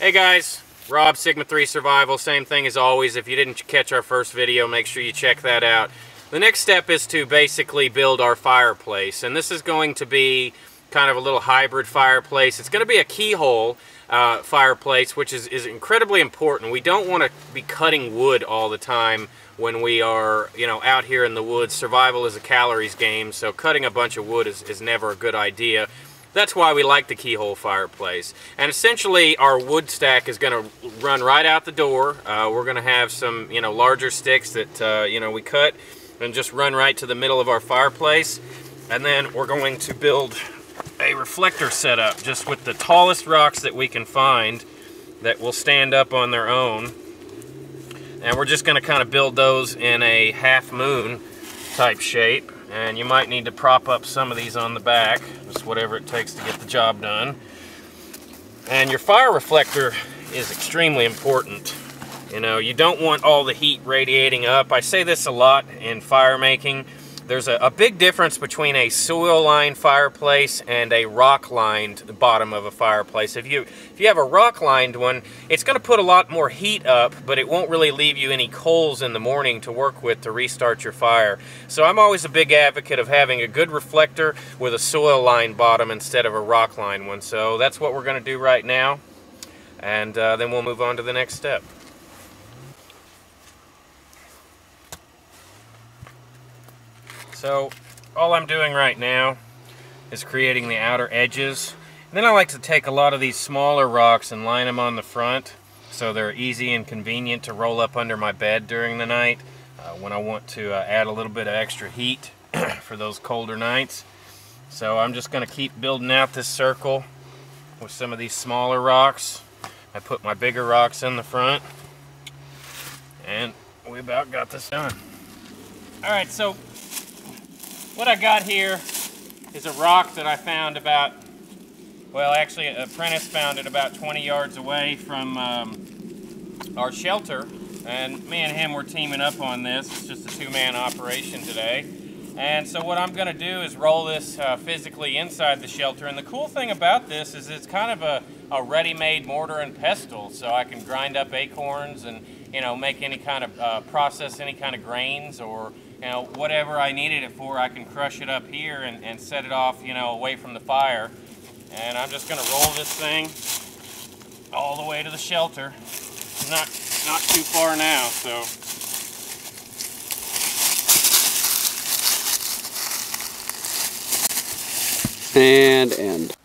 Hey guys, Rob, Sigma 3 Survival. Same thing as always. If you didn't catch our first video, make sure you check that out. The next step is to basically build our fireplace, and this is going to be kind of a little hybrid fireplace. It's going to be a keyhole fireplace, which is incredibly important. We don't want to be cutting wood all the time when we are, out here in the woods. Survival is a calories game, so cutting a bunch of wood is never a good idea. That's why we like the keyhole fireplace. And essentially our wood stack is going to run right out the door. We're going to have some larger sticks that we cut and just run right to the middle of our fireplace. And then we're going to build a reflector setup just with the tallest rocks that we can find that will stand up on their own. And we're just going to kind of build those in a half moon type shape. And you might need to prop up some of these on the back, just whatever it takes to get the job done. And your fire reflector is extremely important. You don't want all the heat radiating up. I say this a lot in fire making. There's a big difference between a soil-lined fireplace and a rock-lined bottom of a fireplace. If you have a rock-lined one, it's going to put a lot more heat up, but it won't really leave you any coals in the morning to work with to restart your fire. So I'm always a big advocate of having a good reflector with a soil-lined bottom instead of a rock-lined one. So that's what we're going to do right now, and then we'll move on to the next step. So all I'm doing right now is creating the outer edges. And then I like to take a lot of these smaller rocks and line them on the front so they're easy and convenient to roll up under my bed during the night when I want to add a little bit of extra heat for those colder nights. So I'm just going to keep building out this circle with some of these smaller rocks. I put my bigger rocks in the front, and we about got this done. Alright, so what I got here is a rock that I found about, well, actually an apprentice found it about 20 yards away from our shelter, and me and him were teaming up on this. It's just a two-man operation today. And so what I'm going to do is roll this physically inside the shelter, and the cool thing about this is it's kind of a ready-made mortar and pestle, so I can grind up acorns and make any kind of process any kind of grains, or whatever I needed it for. I can crush it up here and set it off, away from the fire. And I'm just going to roll this thing all the way to the shelter. It's not too far now, so. And end.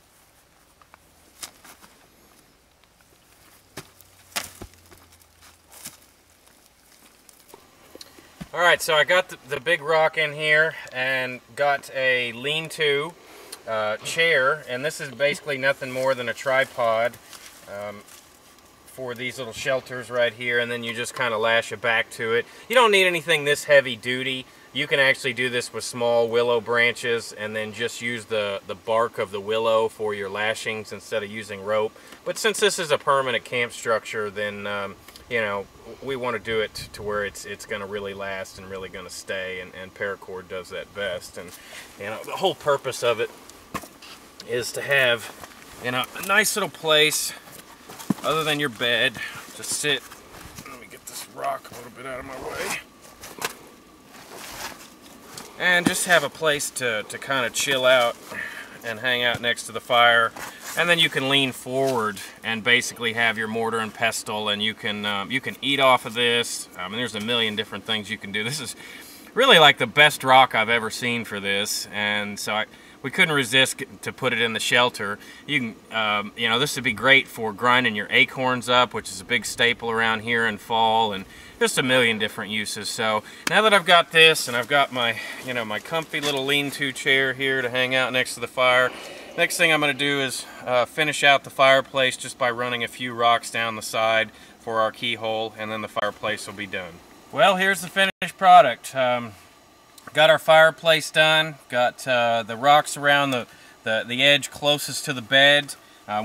Alright, so I got the big rock in here and got a lean-to chair, and this is basically nothing more than a tripod for these little shelters right here, and then you just kind of lash it back to it. You don't need anything this heavy duty. You can actually do this with small willow branches and then just use the bark of the willow for your lashings instead of using rope. But since this is a permanent camp structure, then we want to do it to where it's going to really last and really going to stay, and paracord does that best. And the whole purpose of it is to have a nice little place other than your bed to sit. Let me get this rock a little bit out of my way. And just have a place to kind of chill out and hang out next to the fire. And then you can lean forward and basically have your mortar and pestle, and you can eat off of this. I mean, there's a million different things you can do. This is really like the best rock I've ever seen for this, and so we couldn't resist to put it in the shelter. You can, this would be great for grinding your acorns up, which is a big staple around here in fall, and just a million different uses. So now that I've got this, and I've got my, my comfy little lean-to chair here to hang out next to the fire, next thing I'm going to do is finish out the fireplace just by running a few rocks down the side for our keyhole, and then the fireplace will be done. Well, here's the finished product. Got our fireplace done, got the rocks around the edge closest to the bed.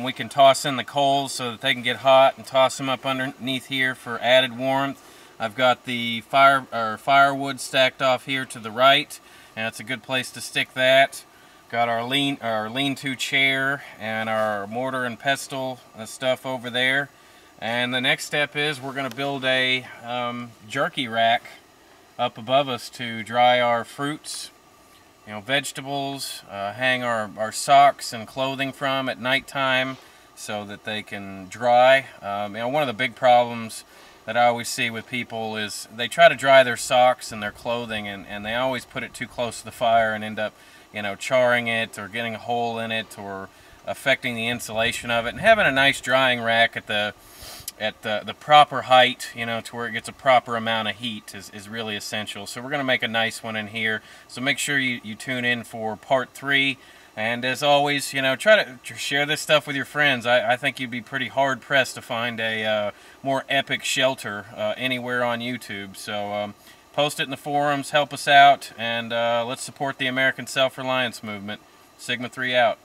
We can toss in the coals so that they can get hot and toss them up underneath here for added warmth. I've got the firewood stacked off here to the right, and it's a good place to stick that. Got our lean-to chair and our mortar and pestle stuff over there. And the next step is we're going to build a jerky rack up above us to dry our fruits, vegetables, hang our socks and clothing from at nighttime so that they can dry. One of the big problems that I always see with people is they try to dry their socks and their clothing, and they always put it too close to the fire and end up charring it or getting a hole in it or affecting the insulation of it. And having a nice drying rack at the proper height, to where it gets a proper amount of heat is really essential. So we're going to make a nice one in here. So make sure you tune in for part 3. And as always, try to share this stuff with your friends. I think you'd be pretty hard-pressed to find a more epic shelter anywhere on YouTube. So post it in the forums, help us out, and let's support the American Self-Reliance Movement. Sigma 3 out.